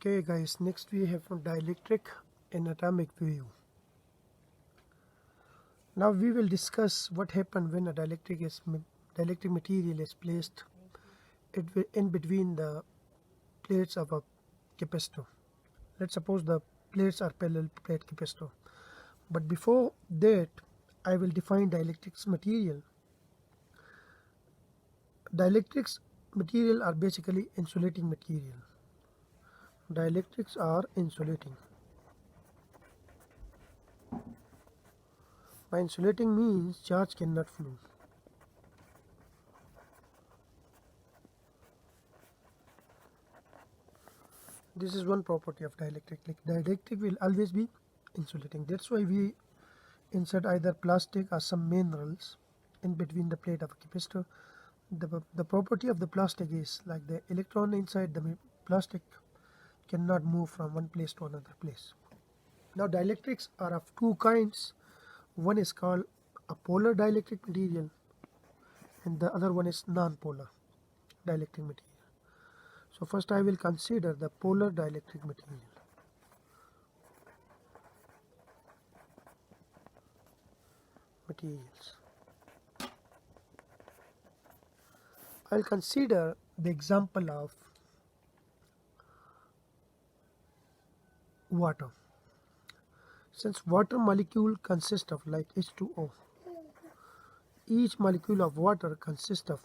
Okay guys, next we have dielectric in atomic view. Now we will discuss what happened when a dielectric material is placed in between the plates of a capacitor. Let's suppose the plates are parallel plate capacitor. But before that, I will define dielectrics material. Dielectrics material are basically insulating material. Dielectrics are insulating. By insulating means charge cannot flow. This is one property of dielectric. Like dielectric will always be insulating. That's why we insert either plastic or some minerals in between the plate of a capacitor. The property of the plastic is like the electron inside the plastic cannot move from one place to another place. Now dielectrics are of two kinds. One is called a polar dielectric material and the other one is non-polar dielectric material. So first I will consider the polar dielectric material. I'll consider the example of water. Since water molecule consists of like H2O, each molecule of water consists of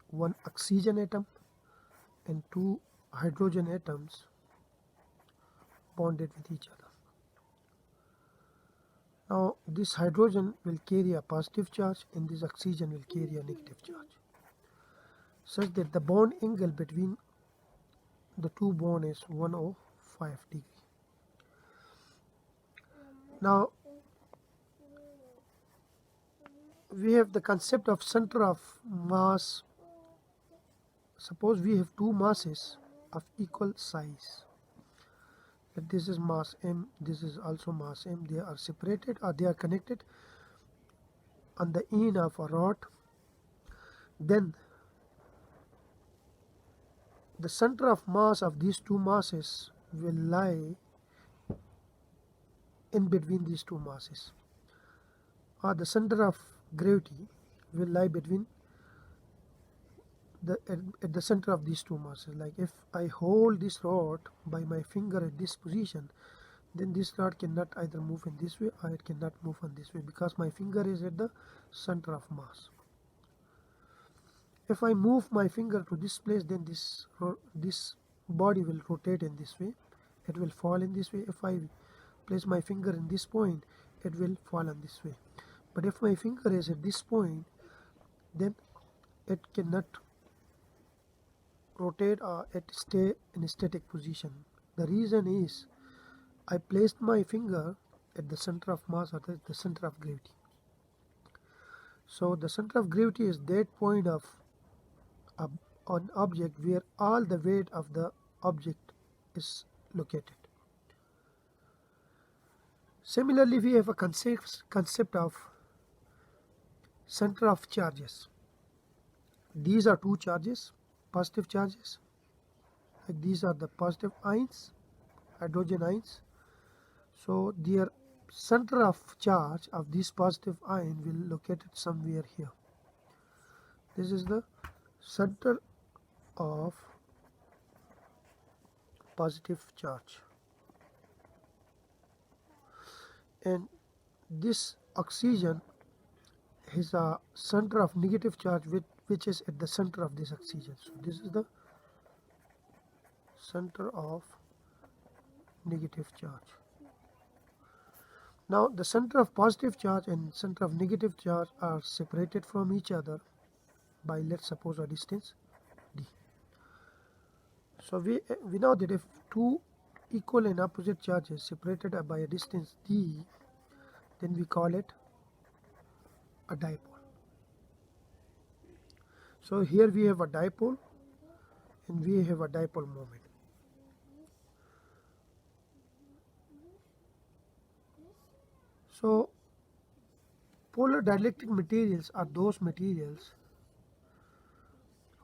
one oxygen atom and two hydrogen atoms bonded with each other. Now this hydrogen will carry a positive charge and this oxygen will carry a negative charge, such that the bond angle between the two bonds is 105 degree. Now we have the concept of center of mass. Suppose we have two masses of equal size. If this is mass m, this is also mass m. They are separated or they are connected on the end of a rod. Then the center of mass of these two masses will lie in between these two masses, or the center of gravity will lie between at the center of these two masses. Like if I hold this rod by my finger at this position, then this rod cannot either move in this way or it cannot move in this way because my finger is at the center of mass. If I move my finger to this place, then this body will rotate in this way, it will fall in this way. If I place my finger in this point, it will fall in this way. But if my finger is at this point, then it cannot rotate or it stay in a static position. The reason is I placed my finger at the center of mass or the center of gravity. So the center of gravity is that point of an object where all the weight of the object is located. Similarly, we have a concept of center of charges. These are two charges, positive charges. Like these are the positive ions, hydrogen ions. So their center of charge of this positive ion will locate it somewhere here. This is the center of positive charge, and this oxygen has a center of negative charge which is at the center of this oxygen. So this is the center of negative charge. Now the center of positive charge and center of negative charge are separated from each other by, let's suppose, a distance d. So we know that if two equal and opposite charges separated by a distance d, then we call it a dipole. So here we have a dipole and we have a dipole moment. So polar dielectric materials are those materials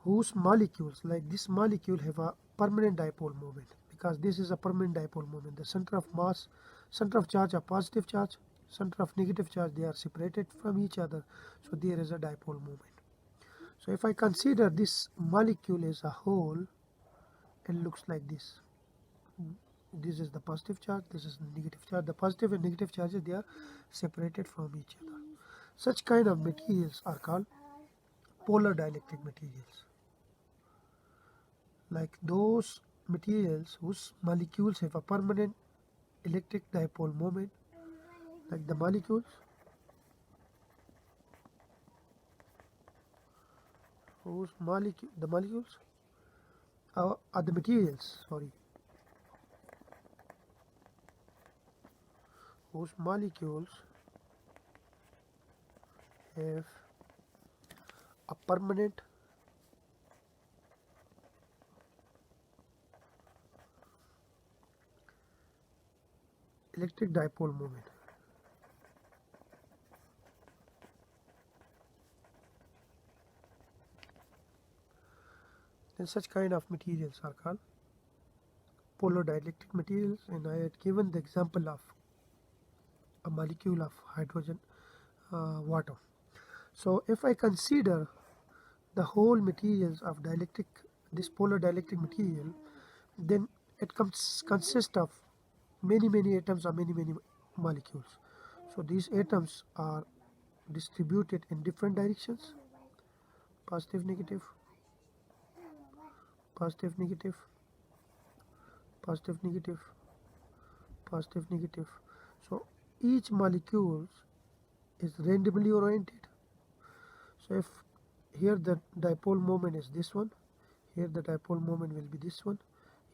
whose molecules, like this molecule, have a permanent dipole moment because this is a permanent dipole moment. The center of mass, center of charge, a positive charge, center of negative charge, they are separated from each other, so there is a dipole moment. So if I consider this molecule as a whole, it looks like this. This is the positive charge, this is the negative charge. The positive and negative charges, they are separated from each other. Such kind of materials are called polar dielectric materials. Like those materials whose molecules have a permanent electric dipole moment, like the molecules whose the molecules are the materials, sorry, whose molecules have a permanent electric dipole moment. Then such kind of materials are called polar dielectric materials, and I had given the example of a molecule of hydrogen water. So if I consider the whole materials of dielectric, this polar dielectric material, then it consists of many atoms or many molecules. So these atoms are distributed in different directions: positive, negative, positive, negative, positive, negative, positive, negative. So each molecule is randomly oriented. So if here the dipole moment is this one, here the dipole moment will be this one,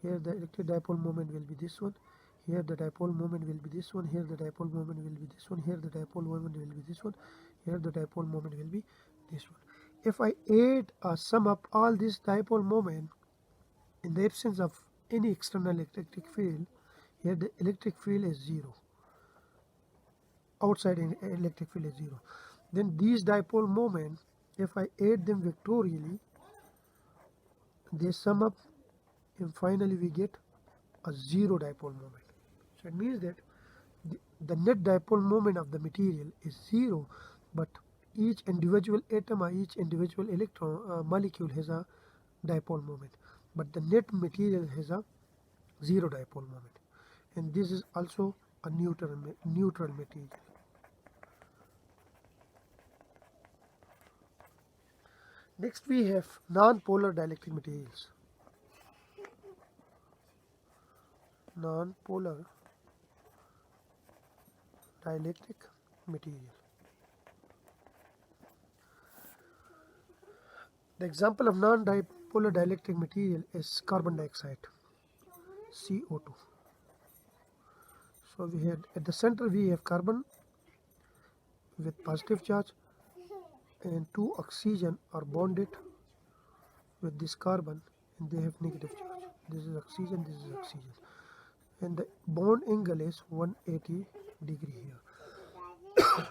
here the electric dipole moment will be this one, here the dipole moment will be this one, here the dipole moment will be this one, here the dipole moment will be this one, here the dipole moment will be this one. If I add or sum up all this dipole moment in the absence of any external electric field, here the electric field is zero. Outside electric field is zero. Then these dipole moments, if I add them vectorially, they sum up and finally we get a zero dipole moment. So it means that the net dipole moment of the material is zero, but each individual atom or each individual electron molecule has a dipole moment, but the net material has a zero dipole moment, and this is also a neutral material. Next we have non-polar dielectric materials. Non-polar dielectric material. The example of non-polar dielectric material is carbon dioxide, CO2. So we had at the center we have carbon with positive charge, and two oxygen are bonded with this carbon and they have negative charge. This is oxygen, this is oxygen, and the bond angle is 180 degree here.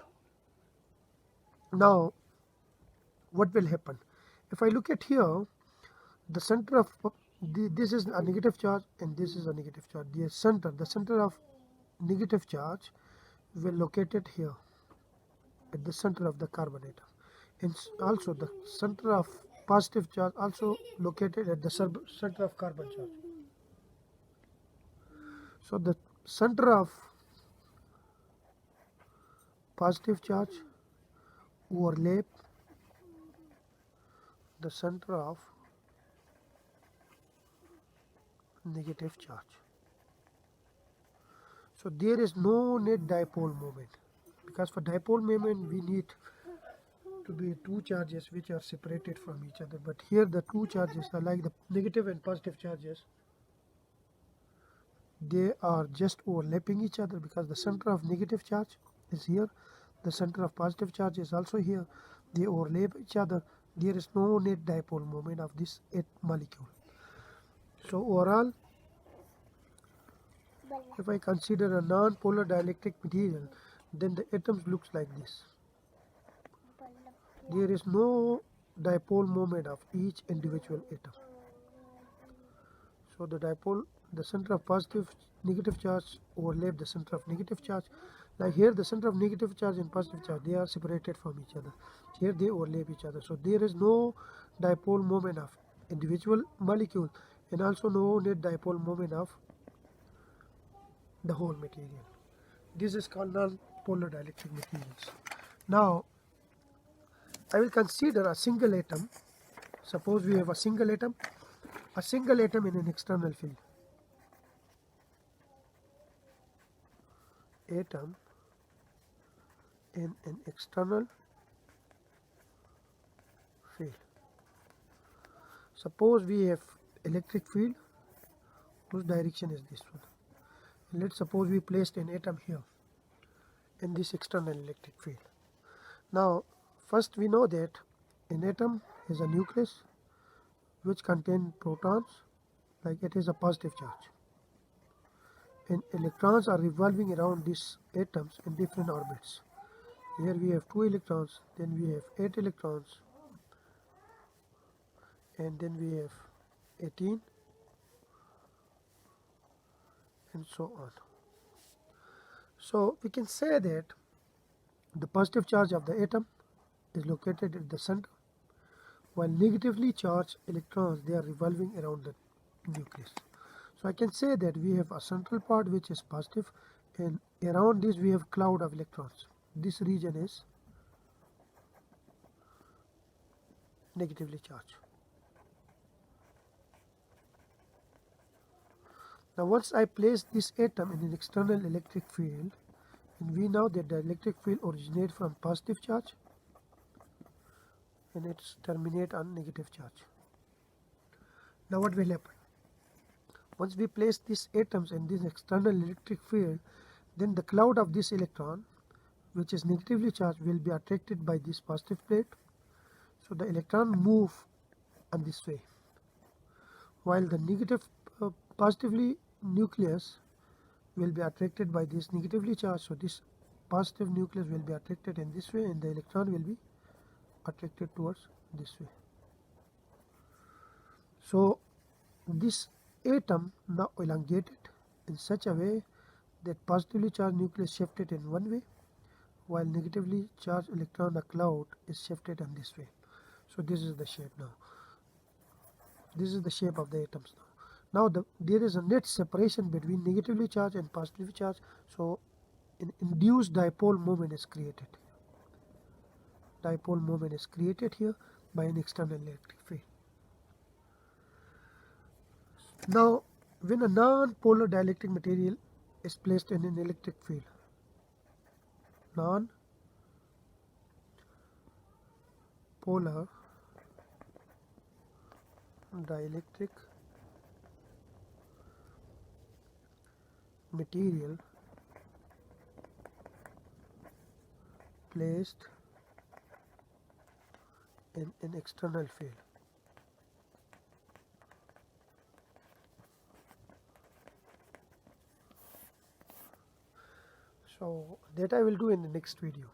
Now what will happen if I look at here, the center of this is a negative charge and this is a negative charge. The center of negative charge will located here at the center of the carbon atom, and also the center of positive charge also located at the center of carbon charge. So the center of positive charge overlap the center of negative charge. So there is no net dipole moment, because for dipole moment we need to be two charges which are separated from each other, but here the two charges are like the negative and positive charges, they are just overlapping each other, because the center of negative charge is here, the center of positive charge is also here, they overlap each other. There is no net dipole moment of this molecule. So overall, if I consider a non-polar dielectric material, then the atoms looks like this. There is no dipole moment of each individual atom. So the dipole, the center of positive negative charge overlap the center of negative charge. Like here the center of negative charge and positive charge, they are separated from each other. Here they overlap each other. So there is no dipole moment of individual molecule and also no net dipole moment of the whole material. This is called non-polar dielectric materials. Now I will consider a single atom. Suppose we have a single atom in an external field. Atom in an external field. Suppose we have electric field whose direction is this one. Let's suppose we placed an atom here in this external electric field. Now first we know that an atom has a nucleus which contains protons, like it is a positive charge, and electrons are revolving around these atoms in different orbits. Here we have 2 electrons, then we have 8 electrons, and then we have 18, and so on. So we can say that the positive charge of the atom is located at the center, while negatively charged electrons, they are revolving around the nucleus. So I can say that we have a central part which is positive, and around this we have cloud of electrons. This region is negatively charged. Now once I place this atom in an external electric field, and we know that the electric field originates from positive charge and it terminates on negative charge. Now what will happen? Once we place these atoms in this external electric field, then the cloud of this electron, which is negatively charged, will be attracted by this positive plate. So the electron move on this way, while the positively nucleus will be attracted by this negatively charged. So this positive nucleus will be attracted in this way, and the electron will be attracted towards this way. So this atom now elongated in such a way that positively charged nucleus shifted in one way, while negatively charged electron, the cloud, is shifted in this way. So this is the shape now. This is the shape of the atoms now. Now there is a net separation between negatively charged and positively charged. So an induced dipole moment is created. Dipole moment is created here by an external electric field. Now when a non-polar dielectric material is placed in an electric field, non-polar dielectric material placed in an external field. So that I will do in the next video.